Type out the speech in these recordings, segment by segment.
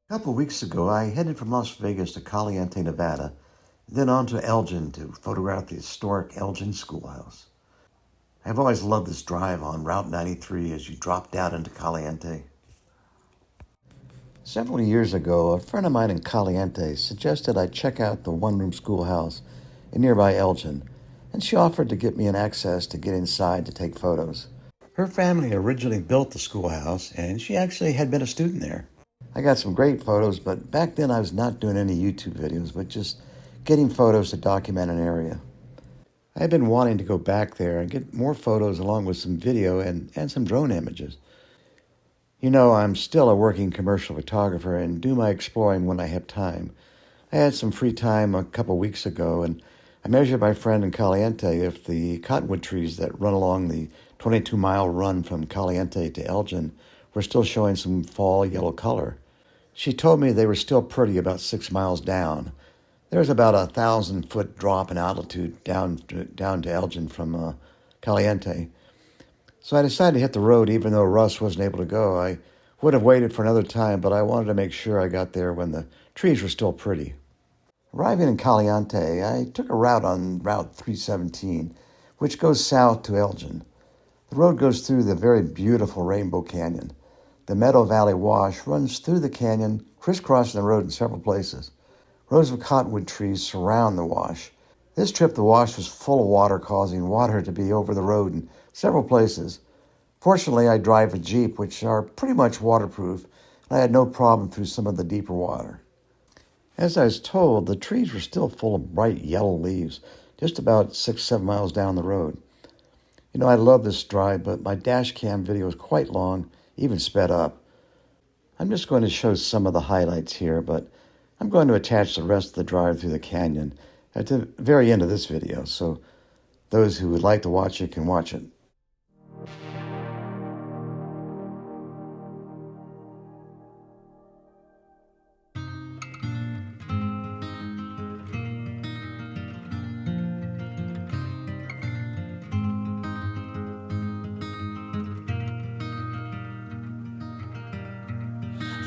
A couple of weeks ago, I headed from Las Vegas to Caliente, Nevada, then on to Elgin to photograph the historic Elgin Schoolhouse. I've always loved this drive on Route 93 as you drop down into Caliente. Several years ago, a friend of mine in Caliente suggested I check out the one-room schoolhouse in nearby Elgin, and she offered to get me an access to get inside to take photos. Her family originally built the schoolhouse, and she actually had been a student there. I got some great photos, but back then I was not doing any YouTube videos, but just getting photos to document an area. I had been wanting to go back there and get more photos along with some video and some drone images. You know, I'm still a working commercial photographer and do my exploring when I have time. I had some free time a couple weeks ago, and I measured my friend in Caliente if the cottonwood trees that run along the 22-mile run from Caliente to Elgin were still showing some fall yellow color. She told me they were still pretty about 6 miles down. There's about a 1,000-foot drop in altitude down to Elgin from Caliente. So I decided to hit the road even though Russ wasn't able to go. I would have waited for another time, but I wanted to make sure I got there when the trees were still pretty. Arriving in Caliente, I took a route on Route 317, which goes south to Elgin. The road goes through the very beautiful Rainbow Canyon. The Meadow Valley Wash runs through the canyon, crisscrossing the road in several places. Rows of cottonwood trees surround the wash. This trip, the wash was full of water, causing water to be over the road in several places. Fortunately, I drive a Jeep, which are pretty much waterproof, and I had no problem through some of the deeper water. As I was told, the trees were still full of bright yellow leaves, just about 6-7 miles down the road. You know, I love this drive, but my dash cam video is quite long, even sped up. I'm just going to show some of the highlights here, but I'm going to attach the rest of the drive through the canyon at the very end of this video, so those who would like to watch it can watch it.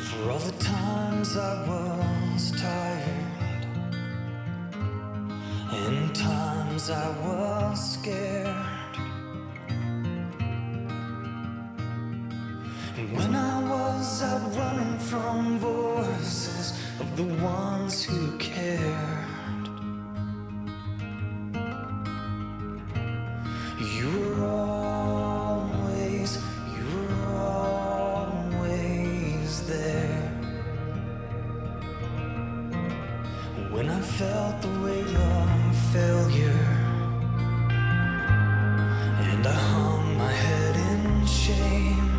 For all the times I was tired, and times I was scared, and when I was out running from voices of the ones who cared, you were always there. When I felt the weight of failure, and I hung my head in shame,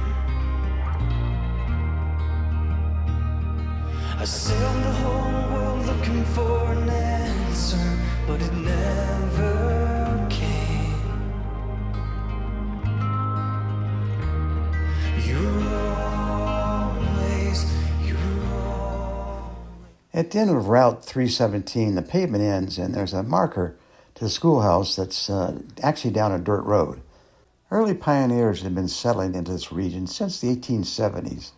I sailed the whole world looking for an answer, but it never came. At the end of Route 317, the pavement ends, and there's a marker to the schoolhouse that's actually down a dirt road. Early pioneers had been settling into this region since the 1870s,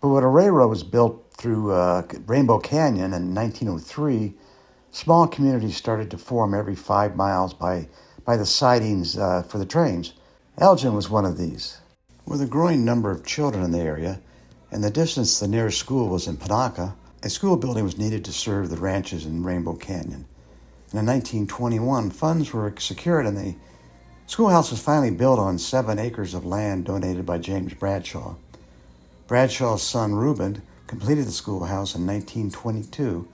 but when a railroad was built through Rainbow Canyon in 1903, small communities started to form every 5 miles by the sidings for the trains. Elgin was one of these. With a growing number of children in the area, and the distance to the nearest school was in Panaca, a school building was needed to serve the ranches in Rainbow Canyon. And in 1921, funds were secured and the schoolhouse was finally built on 7 acres of land donated by James Bradshaw. Bradshaw's son, Reuben, completed the schoolhouse in 1922,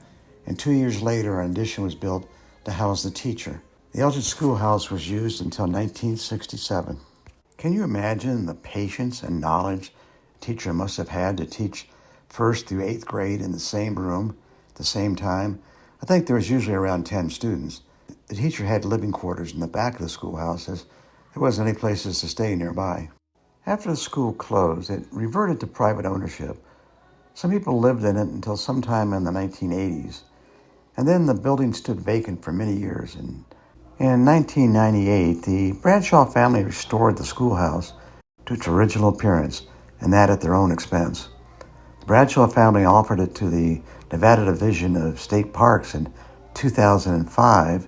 and 2 years later an addition was built to house the teacher. The Elgin Schoolhouse was used until 1967. Can you imagine the patience and knowledge a teacher must have had to teach 1st through 8th grade in the same room at the same time? I think there was usually around 10 students. The teacher had living quarters in the back of the schoolhouse as there wasn't any places to stay nearby. After the school closed, it reverted to private ownership. Some people lived in it until sometime in the 1980s, and then the building stood vacant for many years. In 1998, the Bradshaw family restored the schoolhouse to its original appearance, and that at their own expense. The Bradshaw family offered it to the Nevada Division of State Parks in 2005,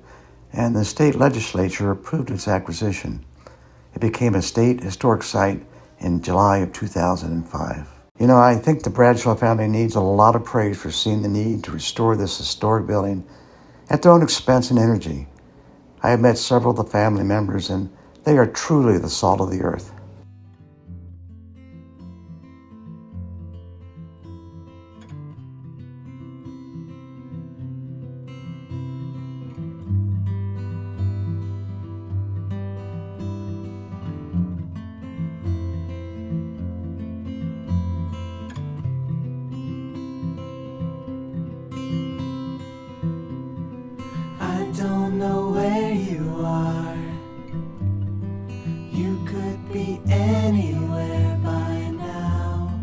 and the state legislature approved its acquisition. It became a state historic site in July of 2005. I think the Bradshaw family needs a lot of praise for seeing the need to restore this historic building at their own expense and energy. I have met several of the family members, and they are truly the salt of the earth. I don't know where you are. You could be anywhere by now.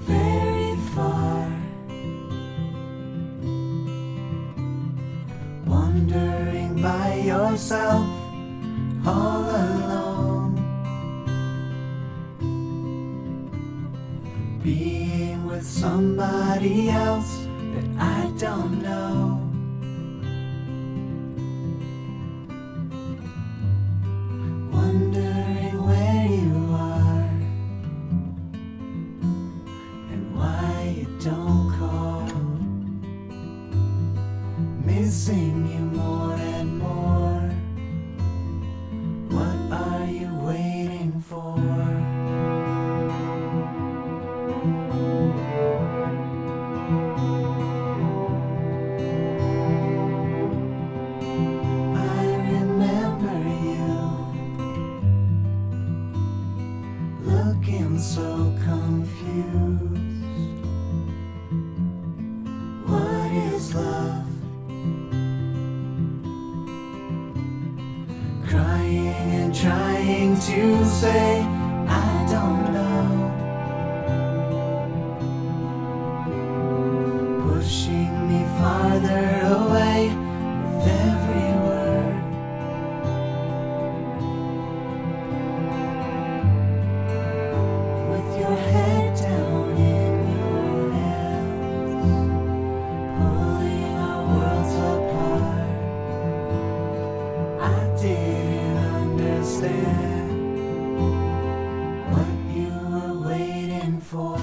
Very far. Wandering by yourself, all alone. Being with somebody else that I don't know. Wondering where you are and why you don't call. Missing you more and more. What are you waiting for? So confused. What is love? Crying and trying to say I don't know. Pushing me farther away with every word. Your head down in your hands, pulling our worlds apart. I didn't understand what you were waiting for.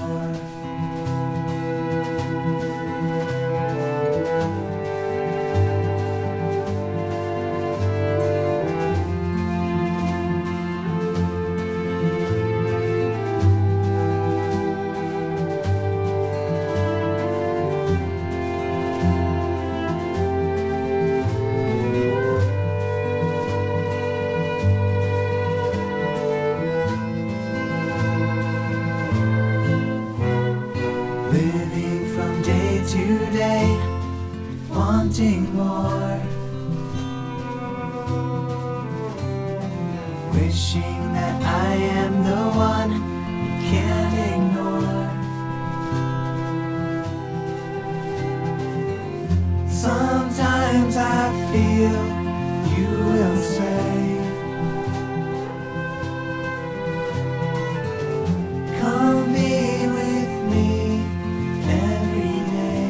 Living from day to day, wanting more. Wishing that I am the one you can't ignore. Sometimes I feel you will say, come be with me every day.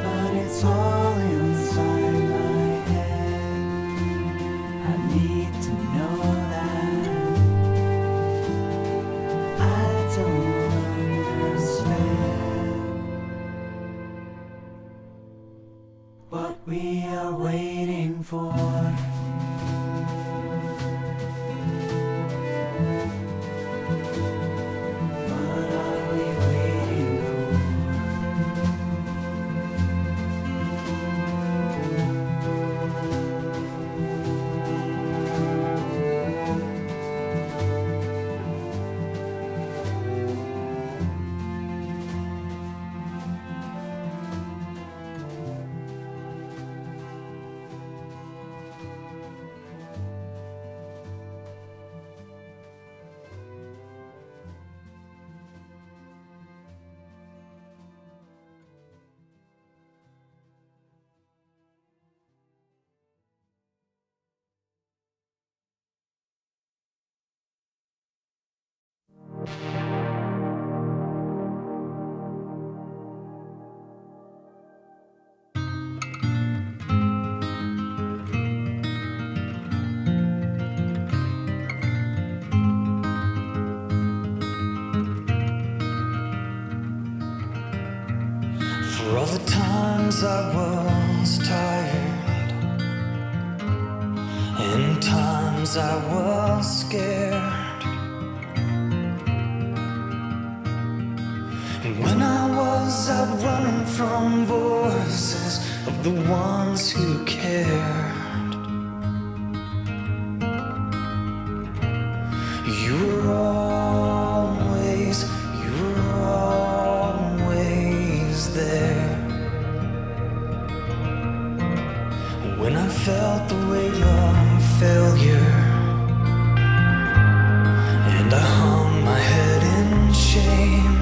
But it's all inside my head. I need to know that I don't understand what we are waiting for. What are we waiting for? times I was tired, and times I was scared. And when I was out running from voices of the ones who cared, you were always there. When I felt the weight of failure, and I hung my head in shame,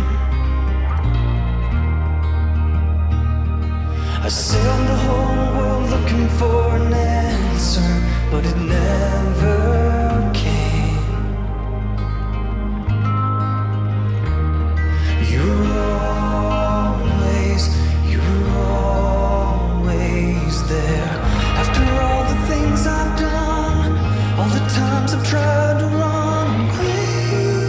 I sailed the whole world looking for an answer, but it never came. You were always there. After all the things I've done, all the times I've tried to run away,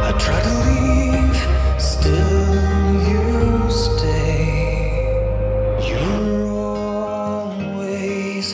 I tried to leave, still you stay. You're always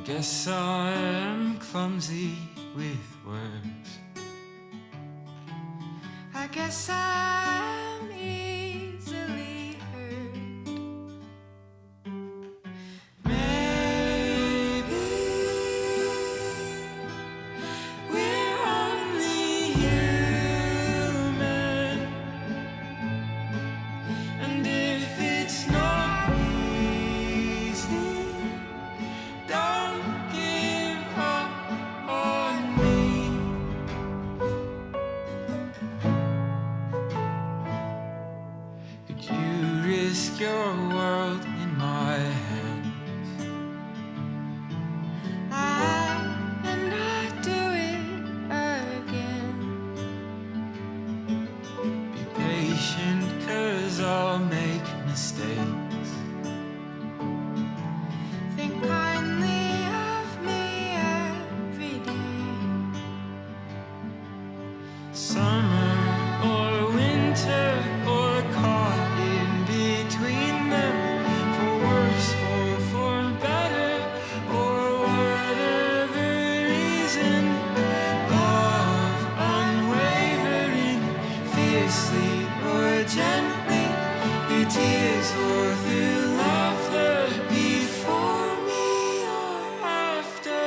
Guess I am clumsy with words. I guess I'm easily hurt. Maybe we're only human, and if it's not easy, don't give up on me. Could you risk your world in my hands? And I'd do it again. Be patient, 'cause I'll make mistakes. Think kindly of me every day. Summer or winter or caught in between them, for worse or for better, or whatever reason. Love unwavering, fiercely or gently, through tears or through laughter, before me or after.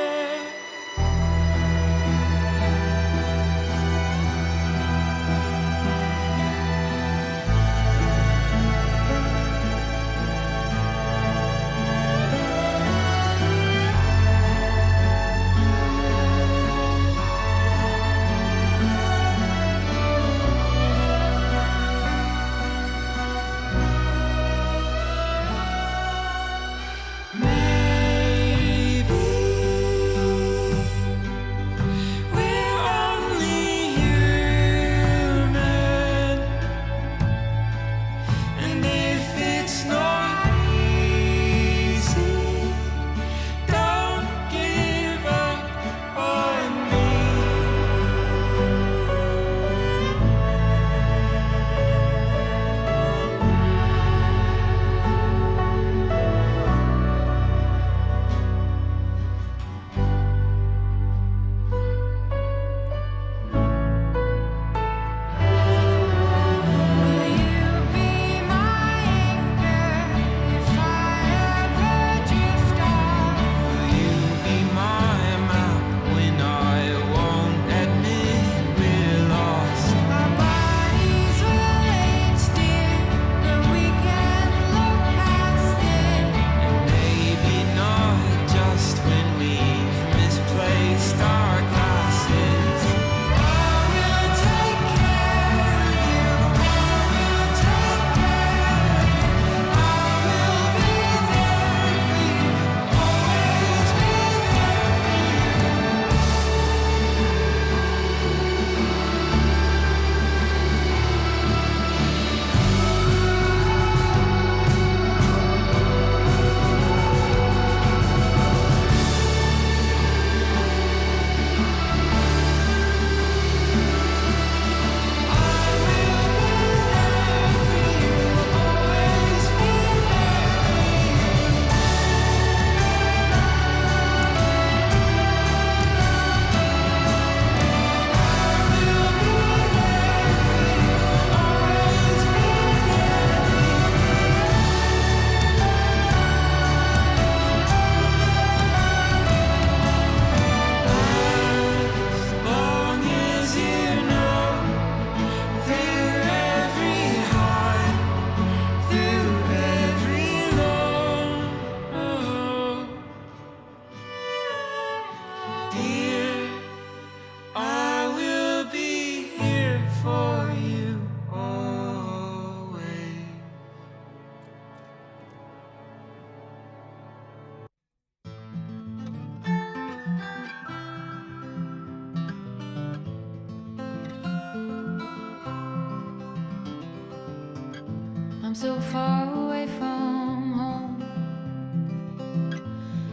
so far away from home,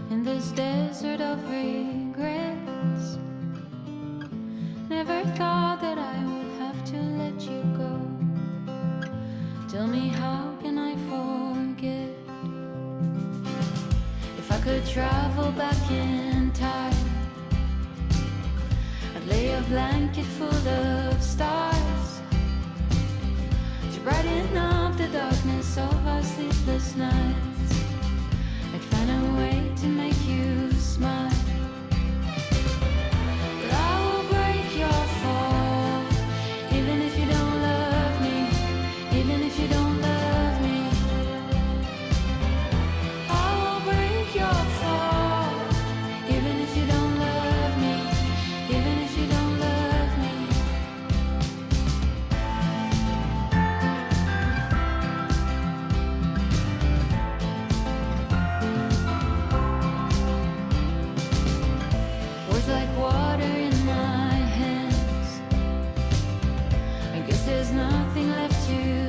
in this desert of regrets. Never thought that I would have to let you go. Tell me, how can I forget? If I could travel back in time, I'd lay a blanket full of stars to brighten up the darkness of our sleepless nights. I'd find a way to make you smile. But I will break your fall, even if you don't love me, even if you don't love me. I will break your fall, even if you don't love me, even if you don't love me. Words like water in my hands. I guess there's nothing left to